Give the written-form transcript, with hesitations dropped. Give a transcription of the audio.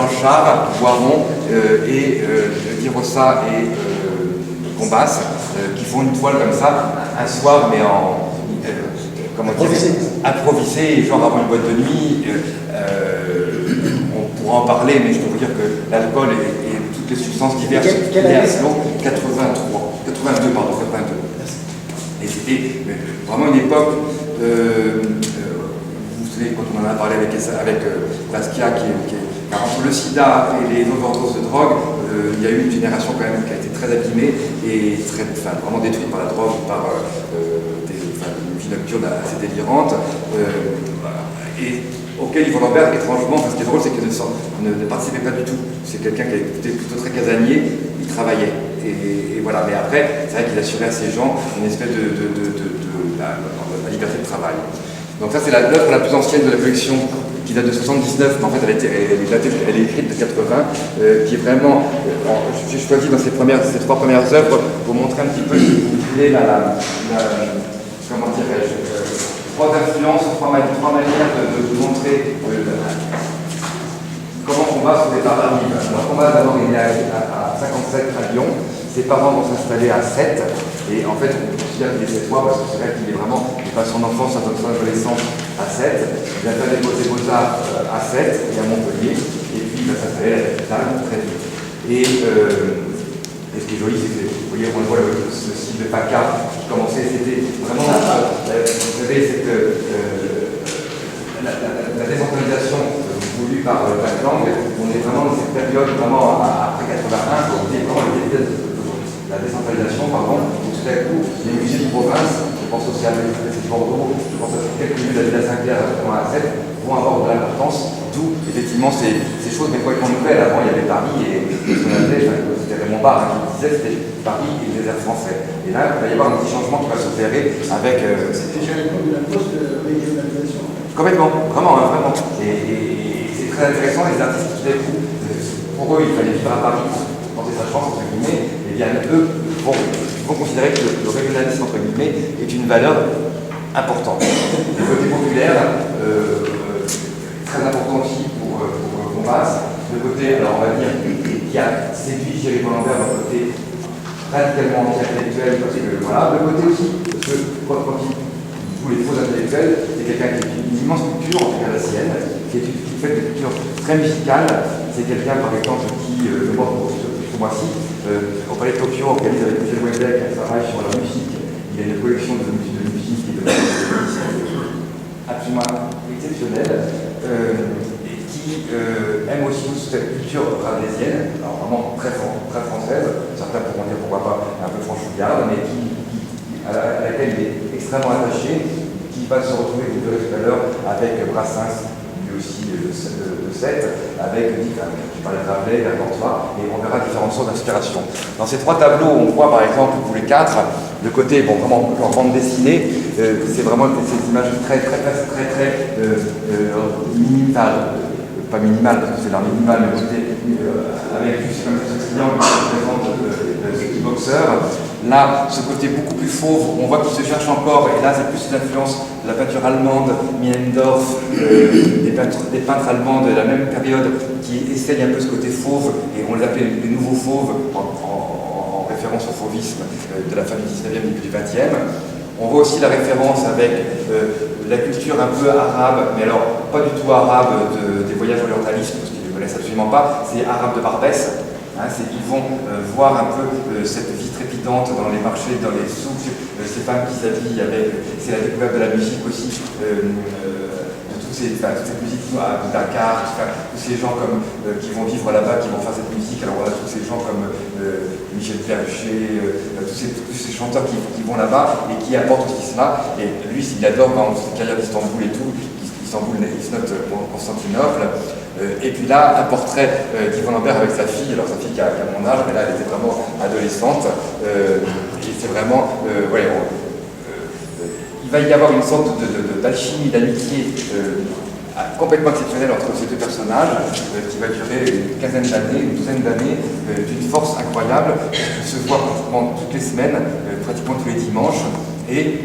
Blanchard, Boiron et Dirossa et Combas, qui font une toile comme ça, un soir, mais en improvisé, genre avant une boîte de nuit. On pourra en parler, mais je peux vous dire que l'alcool et toutes les substances diverses quelle année? 82. Et c'était vraiment une époque, vous savez, quand on en a parlé avec Basquiat, entre le sida et les overdoses de drogue, il y a eu une génération quand même qui a été très abîmée et vraiment détruite par la drogue, par une vie nocturne assez délirante. Et auquel Yvon Lambert, étrangement, ce qui est drôle, c'est qu'il ne participait pas du tout. C'est quelqu'un qui était plutôt très casanier, il travaillait. Et voilà, mais après, c'est vrai qu'il assurait à ces gens une espèce la liberté de travail. Donc ça, c'est l'œuvre la plus ancienne de la collection, qui date de 79, mais en fait, elle est écrite de 80, qui est vraiment... j'ai choisi dans ces trois premières œuvres pour montrer un petit peu, si vous voulez, comment dirais-je, trois influences, trois manières de montrer comment on va sur les parts arrive. Alors Combas d'abord il est à 57 à Lyon, ses parents vont s'installer à 7, et en fait on considère qu'il est 7 fois parce que c'est vrai qu'il est vraiment, il passe son enfance, son adolescence à 7, il a fait des Beaux-Arts à 7 et à Montpellier, et puis il va s'installer à la capitale très vite. Et ce qui est joli, c'est que vous voyez, on voit ce style de PACA qui commençait, c'était vraiment, vous savez, la décentralisation voulue par Lang, on est vraiment dans cette période, vraiment après 81, où on est vraiment la décentralisation, pardon, où tout à coup, les musées de province, je pense aussi à l'Université de Bordeaux, je pense à quelques lieux de la ville à Saint-Clair, à 7, vont avoir de l'importance, d'où effectivement ces choses, mais quoi qu'on nouvelle, avant il y avait Paris et ce qu'on appelait, c'était Raymond Barre qui disait, c'était Paris et le désert français. Et là, il va y avoir un petit changement qui va s'opérer avec... C'était déjà l'époque de la post-régionalisation. Complètement, vraiment, hein, vraiment. Et c'est très intéressant, les artistes qui tout coup, pour eux, il fallait vivre à Paris pour tenter sa chance, entre guillemets, et bien eux vont considérer que le régionalisme, entre guillemets, est une valeur importante. Le côté populaire, très important aussi pour Combas. Le côté, alors on va dire, qui a séduit Thierry Lambert dans le côté radicalement anti-intellectuel, parce que voilà, le côté aussi, parce que quand il joue les faux intellectuels, c'est quelqu'un qui a une immense culture, en tout cas la sienne, qui fait une culture très musicale. C'est quelqu'un, par exemple, qui, pour ce mois-ci, au Palais de Tokyo, organise avec Michel Houellebecq un travail sur la musique. Il y a une collection de musique et de absolument exceptionnelle, et qui aime aussi cette culture ravnésienne, alors vraiment très française, certains pourront dire pourquoi pas un peu franchouillarde, mais à laquelle il est extrêmement attaché, qui va se retrouver, vous verrez tout à l'heure, avec Brassens, lui aussi de 7, avec je parlais de Rabelais, Vergantois, et on verra différentes sources d'inspiration. Dans ces trois tableaux, on voit par exemple, pour les quatre, le côté, bon, vraiment en bande dessinée, c'est vraiment ces images très minimales, pas minimales parce que c'est l'art minimal, mais avec juste comme ce triangle qui représente ce petit boxeur. Là, ce côté beaucoup plus fauve, on voit qu'il se cherche encore, et là c'est plus l'influence de la peinture allemande, Miendorf, des peintres allemands de la même période qui essayent un peu ce côté fauve, et on les appelle les nouveaux fauves, en référence au fauvisme de la fin du 19e, début du 20e. On voit aussi la référence avec la culture un peu arabe, mais alors pas du tout arabe des voyages orientalistes, parce qu'ils ne connaissent absolument pas, c'est arabe de Barbès. Ils vont voir un peu cette vie trépidante dans les marchés, dans les souks, ces femmes qui s'habillent avec... C'est la découverte de la musique aussi, de toute cette musique à Dakar, tous ces gens qui vont vivre là-bas, qui vont faire cette musique. Alors on a tous ces gens comme Michel Perruchet, tous ces chanteurs qui vont là-bas et qui apportent aussi cela. Et lui, il adore dans cette carrière d'Istanbul et tout, Istanbul, il se note Constantinople. Et puis là, un portrait d'Yvon Lambert avec sa fille, alors sa fille qui a mon âge, mais là elle était vraiment adolescente. Et c'est vraiment, il va y avoir une sorte d'alchimie, d'amitié complètement exceptionnelle entre ces deux personnages, qui va durer une quinzaine d'années, une douzaine d'années, d'une force incroyable, qui se voit pratiquement toutes les semaines, pratiquement tous les dimanches. Et